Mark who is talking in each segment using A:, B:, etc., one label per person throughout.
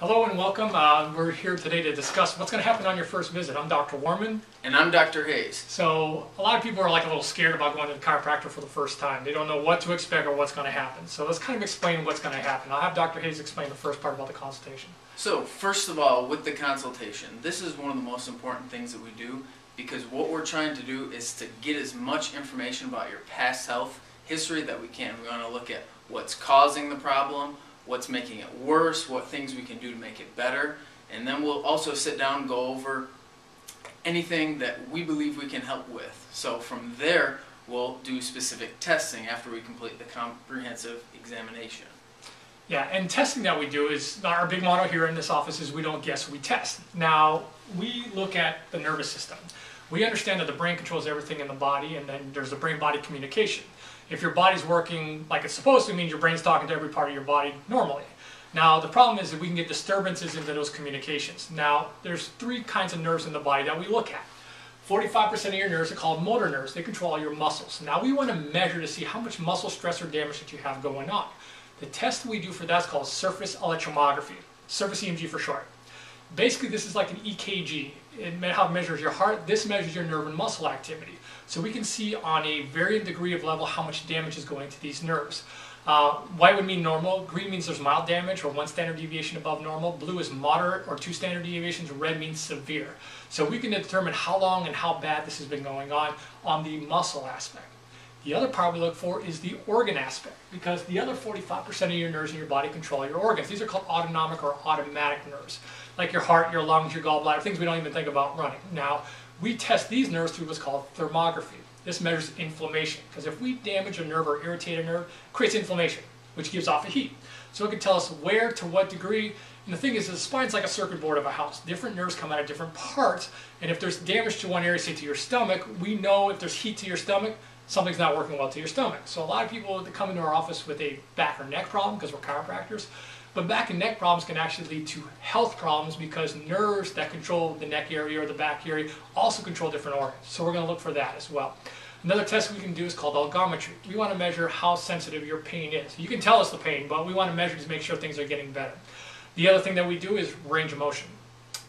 A: Hello and welcome. We're here today to discuss what's going to happen on your first visit. I'm Dr. Warman.
B: And I'm Dr. Hayes.
A: So a lot of people are like a little scared about going to the chiropractor for the first time. They don't know what to expect or what's going to happen. So let's kind of explain what's going to happen. I'll have Dr. Hayes explain the first part about the consultation.
B: So first of all, with the consultation, this is one of the most important things that we do because what we're trying to do is to get as much information about your past health history that we can. We want to look at what's causing the problem, what's making it worse, what things we can do to make it better, and then we'll also sit down and go over anything that we believe we can help with. So from there, we'll do specific testing after we complete the comprehensive examination.
A: Yeah, and testing that we do is, our big motto here in this office is we don't guess, we test. Now, we look at the nervous system. We understand that the brain controls everything in the body, and then there's the brain-body communication. If your body's working like it's supposed to, it means your brain's talking to every part of your body normally. Now, the problem is that we can get disturbances into those communications. Now, there's three kinds of nerves in the body that we look at. 45% of your nerves are called motor nerves. They control all your muscles. Now, we want to measure to see how much muscle stress or damage that you have going on. The test we do for that is called surface electromyography, surface EMG for short. Basically, this is like an EKG. How it measures your heart. This measures your nerve and muscle activity. So we can see on a varying degree of level how much damage is going to these nerves. White would mean normal, green means there's mild damage or 1 standard deviation above normal, blue is moderate or 2 standard deviations, red means severe. So we can determine how long and how bad this has been going on the muscle aspect. The other part we look for is the organ aspect, because the other 45% of your nerves in your body control your organs. These are called autonomic or automatic nerves, like your heart, your lungs, your gallbladder, things we don't even think about running. Now, we test these nerves through what's called thermography. This measures inflammation, because if we damage a nerve or irritate a nerve, it creates inflammation, which gives off a heat. So it can tell us where, to what degree, and the thing is the spine's like a circuit board of a house. Different nerves come out of different parts, and if there's damage to one area, say to your stomach, we know if there's heat to your stomach, something's not working well to your stomach. So a lot of people that come into our office with a back or neck problem, because we're chiropractors, but back and neck problems can actually lead to health problems because nerves that control the neck area or the back area also control different organs. So we're going to look for that as well. Another test we can do is called algometry. We want to measure how sensitive your pain is. You can tell us the pain, but we want to measure to make sure things are getting better. The other thing that we do is range of motion.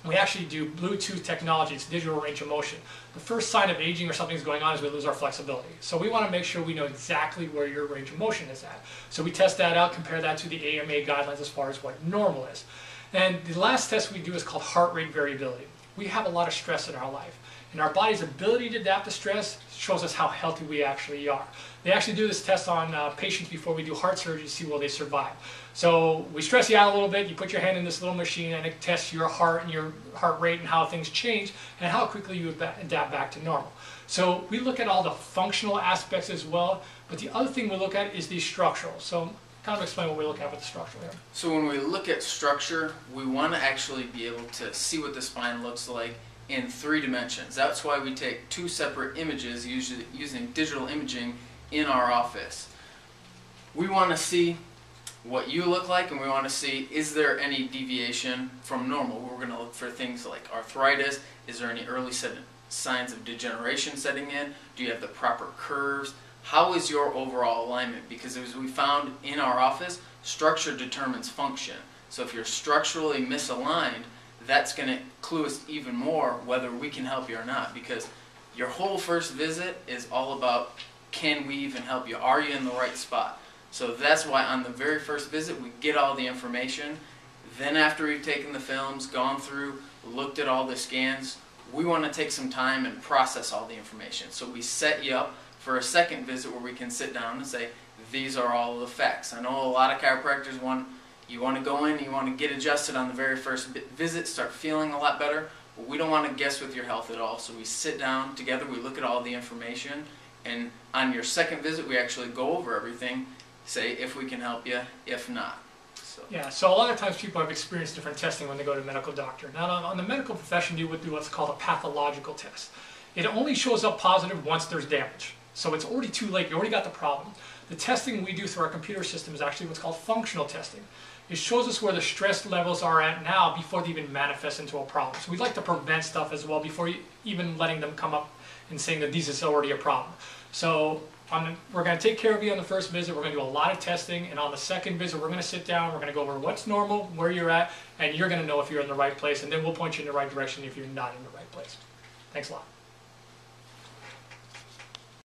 A: We actually do Bluetooth technology, it's digital range of motion. The first sign of aging or something's going on is we lose our flexibility. So we want to make sure we know exactly where your range of motion is at. So we test that out, compare that to the AMA guidelines as far as what normal is. And the last test we do is called heart rate variability. We have a lot of stress in our life, and our body's ability to adapt to stress shows us how healthy we actually are. They actually do this test on patients before we do heart surgery to see will they survive. So we stress you out a little bit, you put your hand in this little machine and it tests your heart and your heart rate and how things change and how quickly you adapt back to normal. So we look at all the functional aspects as well, but the other thing we look at is the structural. So kind of explain what we look at with the structural here.
B: So when we look at structure, we want to actually be able to see what the spine looks like in 3 dimensions. That's why we take 2 separate images usually using digital imaging in our office. We want to see what you look like, and we want to see is there any deviation from normal. We're going to look for things like arthritis. Is there any early signs of degeneration setting in? Do you have the proper curves? How is your overall alignment? Because as we found in our office, structure determines function. So if you're structurally misaligned, that's going to clue us even more whether we can help you or not, because your whole first visit is all about can we even help you? Are you in the right spot? So that's why on the very first visit we get all the information. Then after we've taken the films, gone through, looked at all the scans, we want to take some time and process all the information. So we set you up for a second visit where we can sit down and say, these are all the facts. I know a lot of chiropractors you want to go in, you want to get adjusted on the very first visit, start feeling a lot better, but we don't want to guess with your health at all. So we sit down together, we look at all the information, and on your second visit we actually go over everything, say if we can help you, if not.
A: Yeah, so a lot of times people have experienced different testing when they go to a medical doctor. Now on the medical profession you would do what's called a pathological test. It only shows up positive once there's damage. So it's already too late, you already got the problem. The testing we do through our computer system is actually what's called functional testing. It shows us where the stress levels are at now before they even manifest into a problem. So we like to prevent stuff as well before even letting them come up and saying that this is already a problem. So we're going to take care of you on the first visit. We're going to do a lot of testing, and on the second visit, we're going to sit down. We're going to go over what's normal, where you're at, and you're going to know if you're in the right place, and then we'll point you in the right direction if you're not in the right place. Thanks a lot.